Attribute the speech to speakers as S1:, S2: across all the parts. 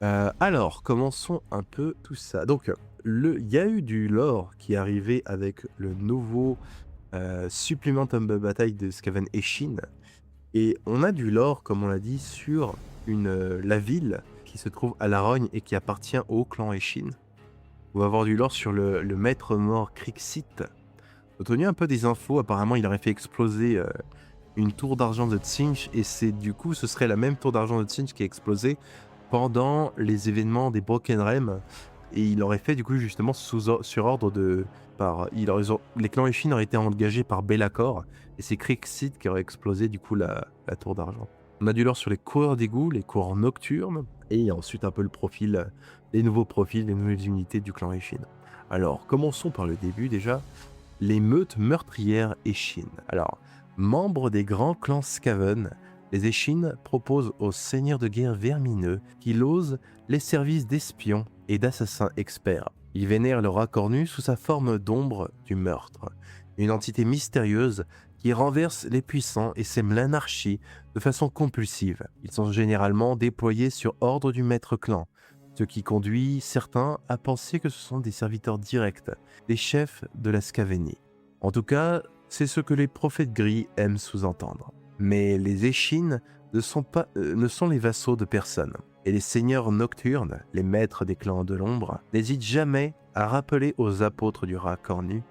S1: Alors, commençons un peu tout ça. Donc, il y a eu du lore qui est arrivé avec le nouveau supplément Tomb de bataille de Skaven et Shin. Et on a du lore, comme on l'a dit, sur la ville qui se trouve à Larogne et qui appartient au clan Eshin. On va avoir du lore sur le maître mort Crixit. On a tenu un peu des infos, apparemment il aurait fait exploser une tour d'argent de Tsinch, et ce serait la même tour d'argent de Tsinch qui a explosé pendant les événements des Broken Realms, et il aurait fait du coup justement sur ordre de... les clans Eshin auraient été engagés par Be'lakor, et c'est Crixit qui aurait explosé du coup la tour d'argent. On a du lore sur les coureurs d'égout, les coureurs nocturnes, et ensuite un peu les nouveaux profils, les nouvelles unités du clan Eshin. Alors, commençons par le début déjà. Les meutes meurtrières Eshin. Alors, membres des grands clans Skaven, les Eshin proposent aux seigneurs de guerre vermineux qu'ils osent les services d'espions et d'assassins experts. Ils vénèrent le rat cornu sous sa forme d'ombre du meurtre, une entité mystérieuse qui renverse les puissants et sème l'anarchie de façon compulsive. Ils sont généralement déployés sur ordre du maître clan, ce qui conduit certains à penser que ce sont des serviteurs directs des chefs de la Scavenie. En tout cas, c'est ce que les prophètes gris aiment sous-entendre. Mais les Eshin ne sont les vassaux de personne. Et les seigneurs nocturnes, les maîtres des clans de l'ombre, n'hésitent jamais à rappeler aux apôtres du rat cornu.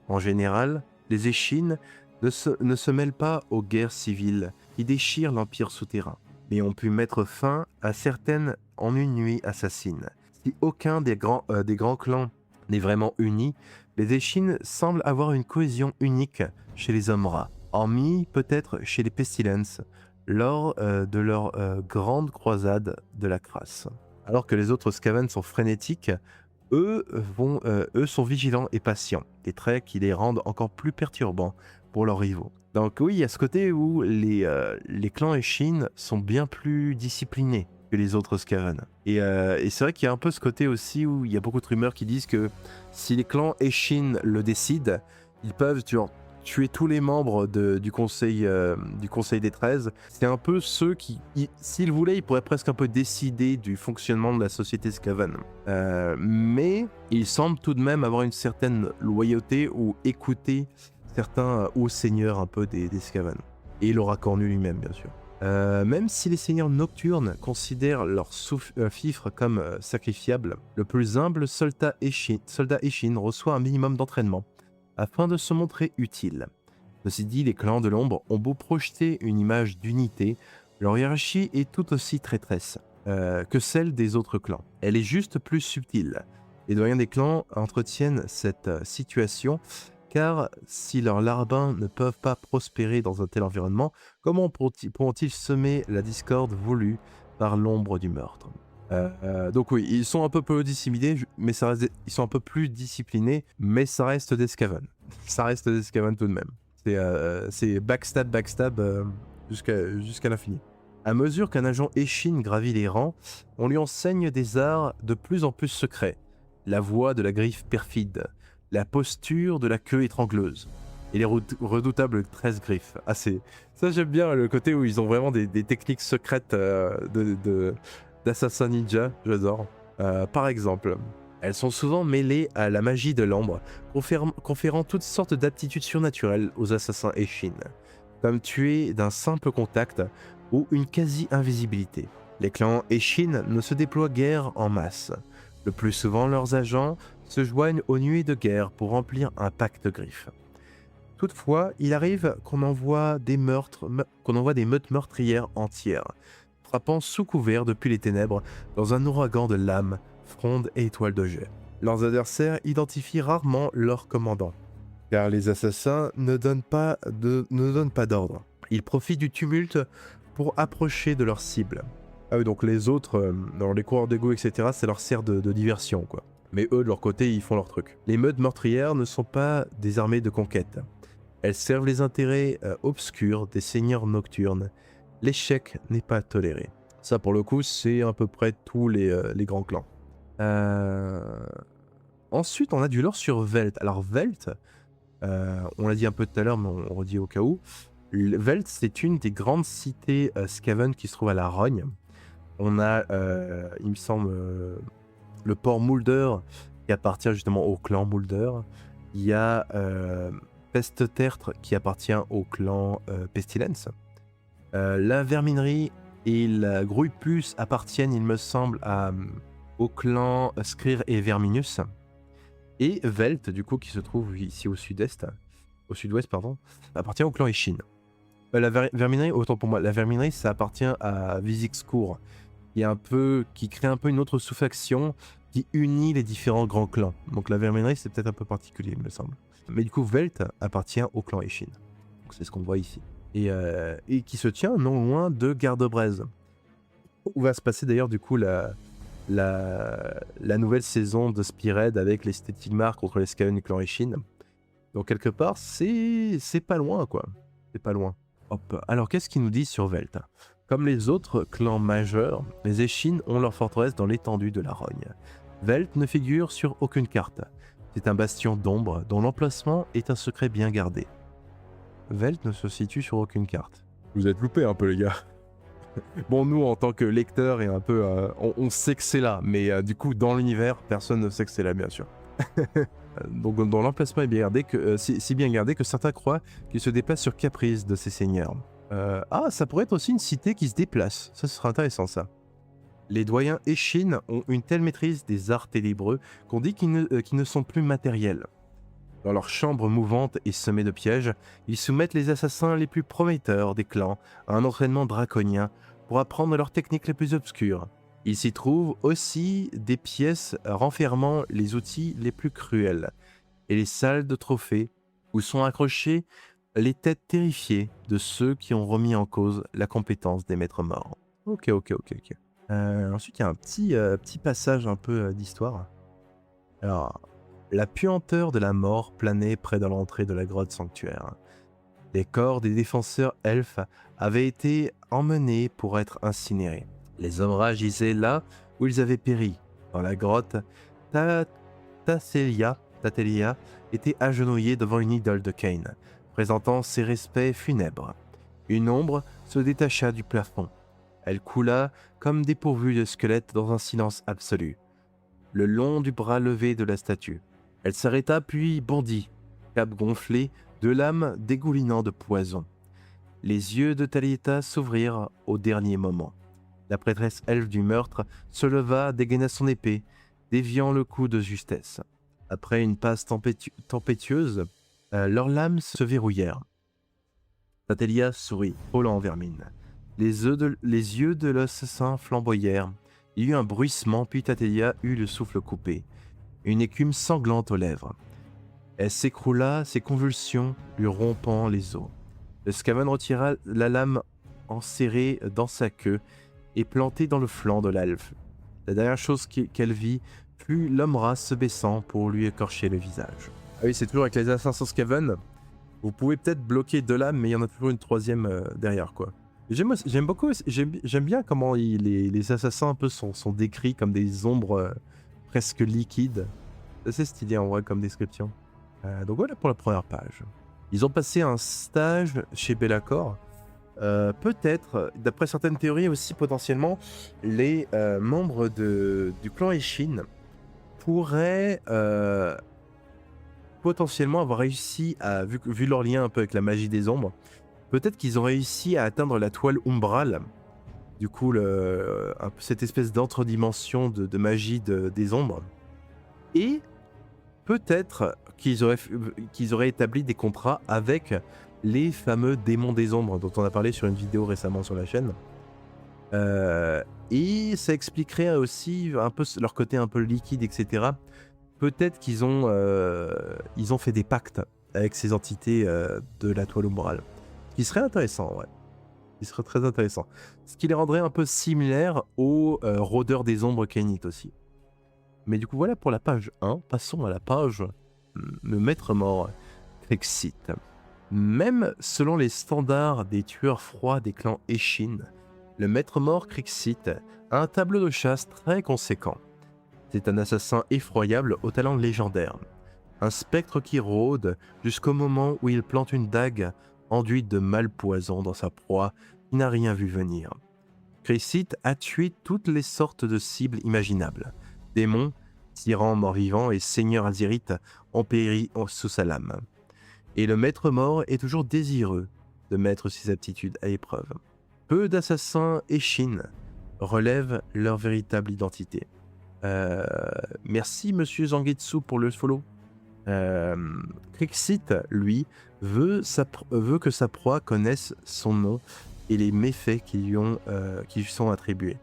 S1: En général, les Eshin ne se mêlent pas aux guerres civiles qui déchirent l'empire souterrain, mais ont pu mettre fin à certaines en une nuit assassine. Si aucun des grands clans n'est vraiment uni, les Eshin semblent avoir une cohésion unique chez les hommes rats, hormis peut-être chez les Pestilence, lors de leur grande croisade de la crasse. Alors que les autres Skaven sont frénétiques, eux sont vigilants et patients, des traits qui les rendent encore plus perturbants pour leurs rivaux. Donc oui, il y a ce côté où les clans Eshin sont bien plus disciplinés que les autres Skaven. Et c'est vrai qu'il y a un peu ce côté aussi où il y a beaucoup de rumeurs qui disent que si les clans Eshin le décident, ils peuvent tuer tous les membres du conseil des 13. C'est un peu ceux qui, s'ils voulaient, ils pourraient presque un peu décider du fonctionnement de la société Skaven. Mais ils semblent tout de même avoir une certaine loyauté ou écouter certains hauts seigneurs un peu des Skaven. Et Laura Cornu lui-même, bien sûr. Même si les seigneurs nocturnes considèrent leurs fifres comme sacrifiables, le plus humble soldat Eshin reçoit un minimum d'entraînement afin de se montrer utile. Ceci dit, les clans de l'ombre ont beau projeter une image d'unité, leur hiérarchie est tout aussi traîtresse que celle des autres clans. Elle est juste plus subtile. Les doyens des clans entretiennent cette situation, car si leurs larbins ne peuvent pas prospérer dans un tel environnement, comment pourront-ils semer la discorde voulue par l'ombre du meurtre? Donc oui, ils sont un peu plus disciplinés, mais ils sont un peu plus disciplinés, mais ça reste des Skaven. Ça reste des Skaven tout de même. C'est backstab jusqu'à l'infini. À mesure qu'un agent Eshin gravit les rangs, on lui enseigne des arts de plus en plus secrets. La voix de la griffe perfide, la posture de la queue étrangleuse, et les redoutables 13 griffes. Ah, ça j'aime bien le côté où ils ont vraiment des techniques secrètes d'assassin ninja, j'adore. Par exemple, elles sont souvent mêlées à la magie de l'ombre, conférant toutes sortes d'aptitudes surnaturelles aux assassins Eshin, comme tuer d'un simple contact ou une quasi-invisibilité. Les clans Eshin ne se déploient guère en masse. Le plus souvent, leurs agents se joignent aux nuées de guerre pour remplir un pacte griffe. Toutefois, il arrive qu'on envoie des meutes meurtrières entières, frappant sous couvert depuis les ténèbres dans un ouragan de lames, frondes et étoiles de jet. Leurs adversaires identifient rarement leur commandant, car les assassins ne donnent pas d'ordre. Ils profitent du tumulte pour approcher de leur cible. Ah oui, donc les autres, dans les coureurs d'égout, etc., ça leur sert de diversion, quoi. Mais eux, de leur côté, ils font leur truc. Les meutes meurtrières ne sont pas des armées de conquête. Elles servent les intérêts obscurs des seigneurs nocturnes. L'échec n'est pas toléré. Ça, pour le coup, c'est à peu près tous les grands clans. Ensuite, on a du lore sur Velt. Alors, Velt, on l'a dit un peu tout à l'heure, mais on redit au cas où. Velt, c'est une des grandes cités Skaven qui se trouve à la Rogne. On a, il me semble, le port Mulder qui appartient justement au clan Mulder. Il y a Peste-Tertre qui appartient au clan Pestilence. La Verminerie et la Grouille Puce appartiennent, il me semble, au clan Skryr et Verminus. Et Velt, du coup, qui se trouve ici au sud-ouest, pardon, appartient au clan Eshin. La Verminerie, autant pour moi, la Verminerie, ça appartient à Vizixcourt, qui crée un peu une autre sous-faction qui unit les différents grands clans. Donc la Verminerie, c'est peut-être un peu particulier, il me semble. Mais du coup, Velt appartient au clan Eshin. Donc c'est ce qu'on voit ici. Et qui se tient non loin de Garde-Braise. Où va se passer d'ailleurs du coup la nouvelle saison de Spearhead avec les Stegmar contre les Skaven du clan Eshin. Donc quelque part, c'est pas loin quoi. C'est pas loin. Hop. Alors qu'est-ce qu'il nous dit sur Velt? Comme les autres clans majeurs, les Eshin ont leur forteresse dans l'étendue de la Rogne. Velt ne figure sur aucune carte. C'est un bastion d'ombre dont l'emplacement est un secret bien gardé. Velt ne se situe sur aucune carte. Vous êtes loupés un peu les gars. Bon, nous en tant que lecteurs et un peu, on sait que c'est là, mais du coup dans l'univers, personne ne sait que c'est là bien sûr. Donc dans l'emplacement est bien gardé si bien gardé que certains croient qu'il se déplace sur caprice de ses seigneurs. Ça pourrait être aussi une cité qui se déplace, ça ce serait intéressant ça. Les doyens Eshin ont une telle maîtrise des arts ténébreux qu'on dit qu'ils ne sont plus matériels. Dans leur chambre mouvante et semée de pièges, ils soumettent les assassins les plus prometteurs des clans à un entraînement draconien pour apprendre leurs techniques les plus obscures. Il s'y trouve aussi des pièces renfermant les outils les plus cruels et les salles de trophées où sont accrochées les têtes terrifiées de ceux qui ont remis en cause la compétence des maîtres morts. Ok. Ensuite, il y a un petit passage un peu d'histoire. Alors, la puanteur de la mort planait près de l'entrée de la grotte sanctuaire. Les corps des défenseurs elfes avaient été emmenés pour être incinérés. Les ombrages gisaient là où ils avaient péri. Dans la grotte, Tatelia était agenouillée devant une idole de Cain, présentant ses respects funèbres. Une ombre se détacha du plafond. Elle coula comme dépourvue de squelette dans un silence absolu, le long du bras levé de la statue. Elle s'arrêta puis bondit, cap gonflé, deux lames dégoulinant de poison. Les yeux de Talitha s'ouvrirent au dernier moment. La prêtresse elfe du meurtre se leva, dégaina son épée, déviant le coup de justesse. Après une passe tempétueuse, leurs lames se verrouillèrent. Tatelia sourit, frôlant en vermine. Les yeux de l'assassin flamboyèrent. Il y eut un bruissement, puis Tatelia eut le souffle coupé, une écume sanglante aux lèvres. Elle s'écroula, ses convulsions lui rompant les os. Le Skaven retira la lame enserrée dans sa queue et plantée dans le flanc de l'elfe. La dernière chose qu'elle vit fut l'homme ras se baissant pour lui écorcher le visage. Ah oui, c'est toujours avec les assassins Skaven. Vous pouvez peut-être bloquer deux lames, mais il y en a toujours une troisième derrière, quoi. J'aime beaucoup, j'aime bien comment les assassins un peu sont décrits comme des ombres presque liquides. C'est assez stylé en vrai comme description. Donc voilà pour la première page. Ils ont passé un stage chez Be'lakor. Peut-être, d'après certaines théories aussi potentiellement, les membres du clan Eshin pourraient potentiellement avoir réussi à, vu leur lien un peu avec la magie des ombres, peut-être qu'ils ont réussi à atteindre la toile umbrale. Du coup, cette espèce d'entre-dimension de magie des ombres. Et peut-être qu'ils auraient établi des contrats avec les fameux démons des ombres dont on a parlé sur une vidéo récemment sur la chaîne. Et ça expliquerait aussi un peu leur côté un peu liquide, etc. Peut-être qu'ils ont fait des pactes avec ces entités de la toile umbrale. Ce qui serait intéressant, ouais. Ce qui serait très intéressant. Ce qui les rendrait un peu similaires aux rôdeurs des ombres Khainit aussi. Mais du coup, voilà pour la page 1. Passons à la page Le Maître Mort, Crixit. Même selon les standards des tueurs froids des clans Eshin, le Maître Mort Crixit a un tableau de chasse très conséquent. C'est un assassin effroyable au talent légendaire. Un spectre qui rôde jusqu'au moment où il plante une dague enduite de malpoison dans sa proie qui n'a rien vu venir. Crixit a tué toutes les sortes de cibles imaginables. Démons, tyrans morts-vivants et seigneurs azérites ont péri sous sa lame. Et le maître mort est toujours désireux de mettre ses aptitudes à épreuve. Peu d'assassins Eshin relèvent leur véritable identité. Merci Monsieur Zangetsu pour le follow. Crixit, lui, veut que sa proie connaisse son nom et les méfaits qui lui sont attribués.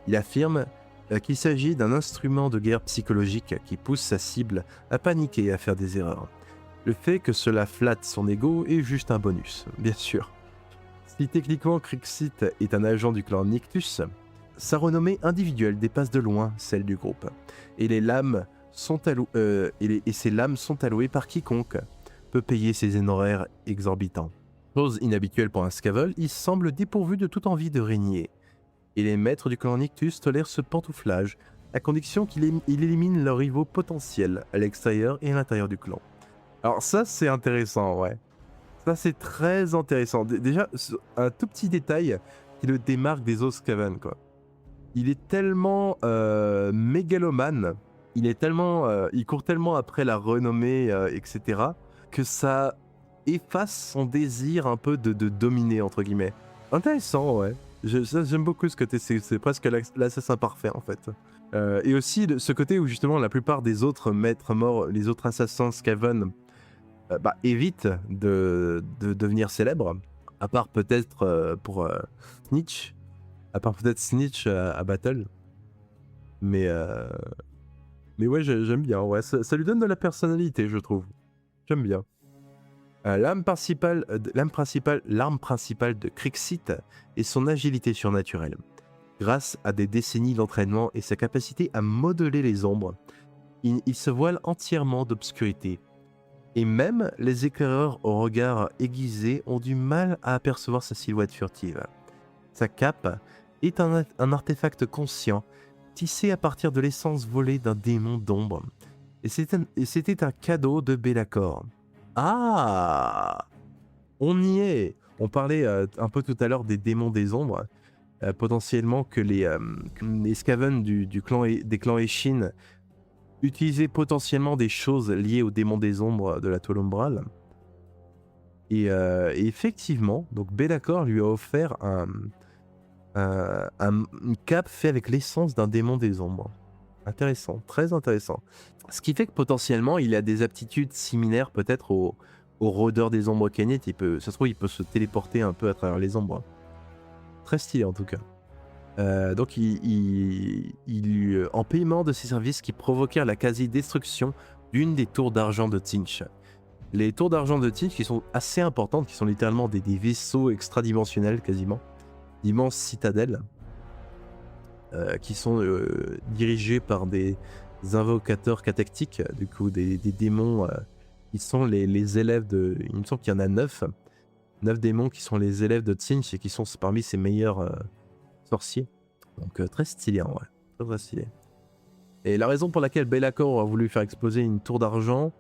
S1: Il affirme qu'il s'agit d'un instrument de guerre psychologique qui pousse sa cible à paniquer et à faire des erreurs. Le fait que cela flatte son ego est juste un bonus, bien sûr. Si techniquement Crixit est un agent du clan Nictus, sa renommée individuelle dépasse de loin celle du groupe, et ses lames sont allouées par quiconque peut payer ses honoraires exorbitants. Chose inhabituelle pour un Scavel, il semble dépourvu de toute envie de régner, et les maîtres du clan Nictus tolèrent ce pantouflage, à condition qu'il élimine leurs rivaux potentiels à l'extérieur et à l'intérieur du clan. Alors ça c'est intéressant, ouais. Ça c'est très intéressant. Déjà, un tout petit détail qui le démarque des autres Skaven, quoi. Il est tellement mégalomane, il court tellement après la renommée, etc., que ça efface son désir un peu de dominer, entre guillemets. Intéressant, ouais. J'aime beaucoup ce côté, c'est presque l'assassin parfait, en fait. Et aussi ce côté où justement la plupart des autres maîtres morts, les autres assassins Skaven, évitent de devenir célèbres, à part peut-être pour Snitch. À part peut-être Snitch à Battle. Mais ouais, j'aime bien. Ouais, ça lui donne de la personnalité, je trouve. J'aime bien. L'arme principale de Crixit est son agilité surnaturelle. Grâce à des décennies d'entraînement et sa capacité à modeler les ombres, il se voile entièrement d'obscurité. Et même les éclaireurs au regard aiguisé ont du mal à apercevoir sa silhouette furtive. Sa cape est un artefact conscient, tissé à partir de l'essence volée d'un démon d'ombre. Et c'était un cadeau de Be'lakor. Ah, on y est. On parlait un peu tout à l'heure des démons des ombres. Potentiellement que les Skaven des clans Eshin utilisaient potentiellement des choses liées aux démons des ombres de la toile ombrale. Et effectivement, donc Be'lakor lui a offert une cape fait avec l'essence d'un démon des ombres. Intéressant, très intéressant. Ce qui fait que potentiellement il a des aptitudes similaires peut-être au rôdeur des ombres Kenneth. Ça se trouve il peut se téléporter un peu à travers les ombres. Très stylé en tout cas. Donc en paiement de ses services qui provoquèrent la quasi-destruction d'une des tours d'argent de Tzeentch. Les tours d'argent de Tzeentch qui sont assez importantes, qui sont littéralement des vaisseaux extradimensionnels quasiment, d'immenses citadelles, qui sont dirigées par des invocateurs catactiques, du coup des démons qui sont les élèves de... Il me semble qu'il y en a 9 démons qui sont les élèves de Tzeentch et qui sont parmi ses meilleurs sorciers. Donc très stylé en vrai, très stylé. Et la raison pour laquelle Be'lakor a voulu faire exploser une tour d'argent,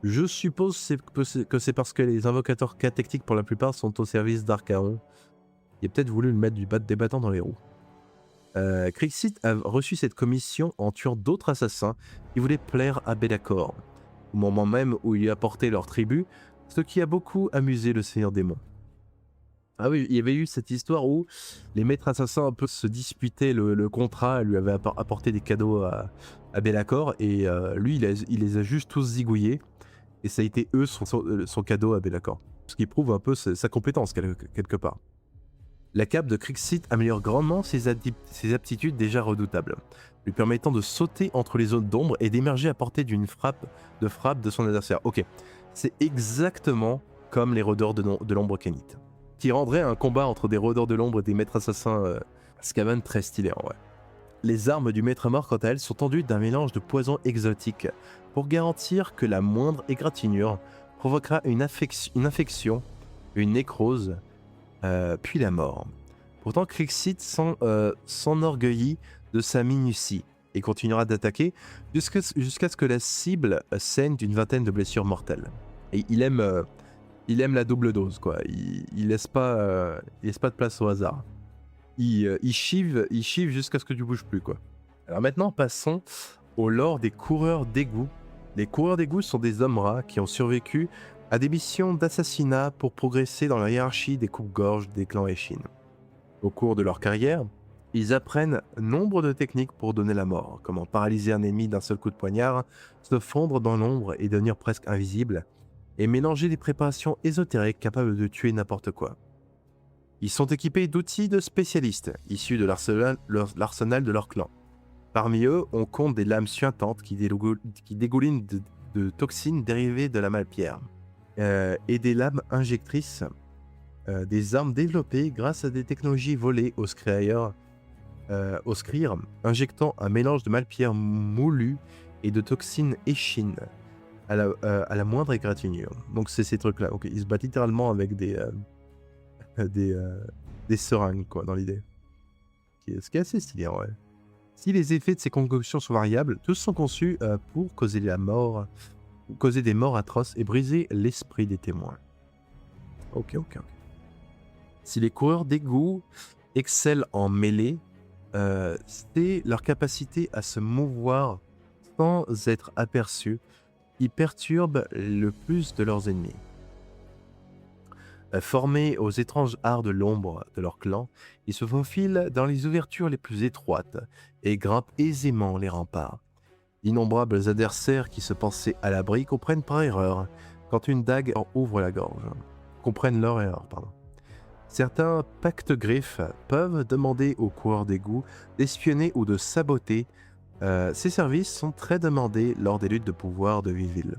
S1: je suppose que c'est parce que les invocateurs catactiques pour la plupart sont au service d'Archaon. Il a peut-être voulu le mettre des bâtons dans les roues. Crixit a reçu cette commission en tuant d'autres assassins qui voulaient plaire à Be'lakor, au moment même où il apportait leur tribu, ce qui a beaucoup amusé le Seigneur Démon. Ah oui, il y avait eu cette histoire où les maîtres assassins un peu se disputaient le contrat, lui avaient apporté des cadeaux à Be'lakor, et lui il les a juste tous zigouillés, et ça a été eux son cadeau à Be'lakor. Ce qui prouve un peu sa compétence quelque part. La cape de Crixit améliore grandement ses aptitudes déjà redoutables, lui permettant de sauter entre les zones d'ombre et d'émerger à portée d'une frappe de son adversaire. Ok, c'est exactement comme les rôdeurs de l'ombre Kenneth, qui rendrait un combat entre des rôdeurs de l'ombre et des maîtres assassins Skaven très stylé en vrai. Les armes du maître mort quant à elles sont enduites d'un mélange de poisons exotiques pour garantir que la moindre égratignure provoquera une infection, une nécrose, puis la mort. Pourtant Crixit s'enorgueillit de sa minutie et continuera d'attaquer jusqu'à ce que la cible saigne d'une vingtaine de blessures mortelles. Et il aime la double dose, quoi. Il laisse pas de place au hasard. il chive jusqu'à ce que tu bouges plus, quoi. Alors maintenant, passons au lore des coureurs d'égout. Les coureurs d'égout sont des hommes rats qui ont survécu à des missions d'assassinat pour progresser dans la hiérarchie des coupes-gorges des clans Eshin. Au cours de leur carrière, ils apprennent nombre de techniques pour donner la mort, comment paralyser un ennemi d'un seul coup de poignard, se fondre dans l'ombre et devenir presque invisible, et mélanger des préparations ésotériques capables de tuer n'importe quoi. Ils sont équipés d'outils de spécialistes, issus de l'arsenal de leur clan. Parmi eux, on compte des lames suintantes qui dégoulinent de toxines dérivées de la malpierre, et des lames injectrices, des armes développées grâce à des technologies volées aux Skrier, injectant un mélange de malpierre moulue et de toxines échines à la moindre égratignure. Donc c'est ces trucs-là. Donc, ils se battent littéralement avec des, euh, des seringues, quoi, dans l'idée. Ce qui est assez stylé, en vrai. Si les effets de ces concoctions sont variables, tous sont conçus pour causer des morts atroces et briser l'esprit des témoins. Ok. Si les coureurs d'égout excellent en mêlée, c'est leur capacité à se mouvoir sans être aperçus qui perturbe le plus de leurs ennemis. Formés aux étranges arts de l'ombre de leur clan, ils se faufilent dans les ouvertures les plus étroites et grimpent aisément les remparts. D'innombrables adversaires qui se pensaient à l'abri comprennent par erreur quand une dague en ouvre la gorge. Comprennent leur erreur, pardon. Certains pactes griffes peuvent demander aux coureurs d'égout d'espionner ou de saboter. Ces services sont très demandés lors des luttes de pouvoir de Viville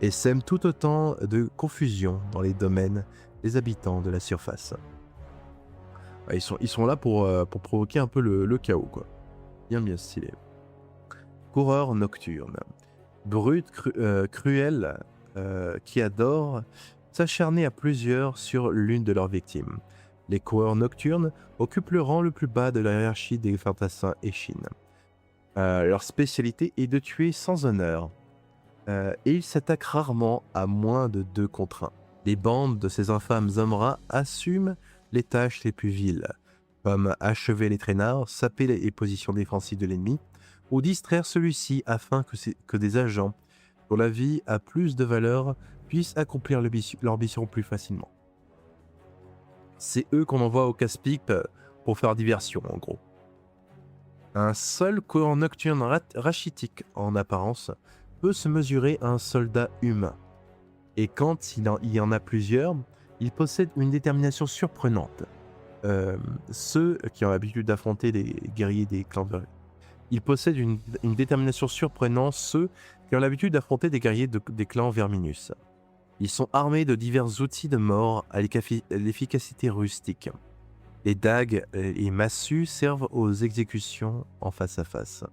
S1: et sèment tout autant de confusion dans les domaines des habitants de la surface. Ouais, ils sont là pour provoquer un peu le chaos, quoi. Bien stylé. Coureur nocturne. Brute, cruel, qui adore s'acharner à plusieurs sur l'une de leurs victimes. Les coureurs nocturnes occupent le rang le plus bas de la hiérarchie des fantassins Eshin. Leur spécialité est de tuer sans honneur, et ils s'attaquent rarement à moins de 2 contre 1. Les bandes de ces infâmes hommes rats assument les tâches les plus viles, comme achever les traînards, saper les positions défensives de l'ennemi, ou distraire celui-ci afin que des agents dont la vie a plus de valeur puissent accomplir leur mission plus facilement. C'est eux qu'on envoie au casse-pipe pour faire diversion, en gros. Un seul coureur nocturne rachitique en apparence peut se mesurer à un soldat humain. Et quand il y en a plusieurs, il possède une détermination surprenante. Ceux qui ont l'habitude d'affronter des guerriers des clans ils possèdent une détermination surprenante, ceux qui ont l'habitude d'affronter des guerriers des clans Verminus. Ils sont armés de divers outils de mort à l'efficacité rustique. Les dagues et massues servent aux exécutions en face à face.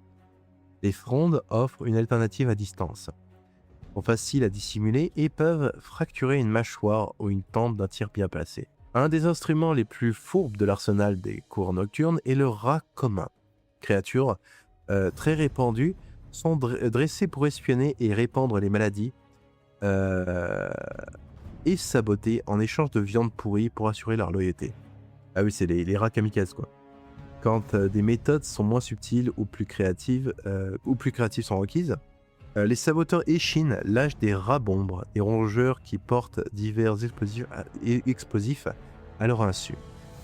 S1: Les frondes offrent une alternative à distance. Sont faciles à dissimuler et peuvent fracturer une mâchoire ou une tempe d'un tir bien placé. Un des instruments les plus fourbes de l'arsenal des coureurs nocturnes est le rat commun. Créatures très répandues sont dressées pour espionner et répandre les maladies et saboter en échange de viande pourrie pour assurer leur loyauté. Ah oui, c'est les rats kamikazes, quoi. Quand des méthodes sont moins subtiles ou plus créatives sont requises, les saboteurs Eshin lâchent des rats-bombes, des rongeurs qui portent divers explosifs à leur insu.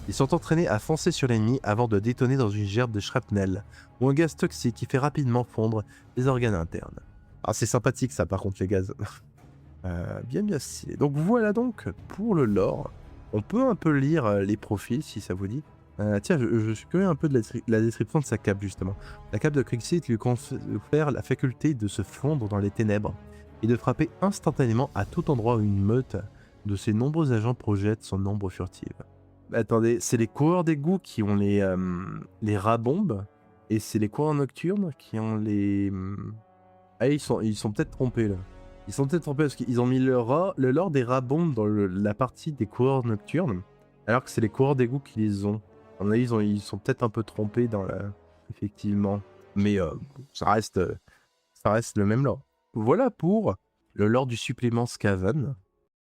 S1: Ils sont entraînés à foncer sur l'ennemi avant de détonner dans une gerbe de shrapnel ou un gaz toxique qui fait rapidement fondre les organes internes. Ah, c'est sympathique ça par contre les gaz. Bien stylé. Donc voilà donc pour le lore. On peut un peu lire les profils si ça vous dit. Tiens, je suis curieux un peu de la description de sa cape justement. La cape de Krixit lui confère la faculté de se fondre dans les ténèbres et de frapper instantanément à tout endroit où une meute de ses nombreux agents projette son ombre furtive. Attendez, c'est les coureurs d'égout qui ont les rats-bombes et c'est les coureurs nocturnes qui ont les... Ah, ils sont peut-être trompés là. Ils sont peut-être trompés parce qu'ils ont mis le lore des rats-bombes dans la partie des coureurs nocturnes alors que c'est les coureurs d'égout qui les ont. À mon avis, ils sont peut-être un peu trompés dans la... Effectivement. Mais ça reste le même lore. Voilà pour le lore du supplément Skaven.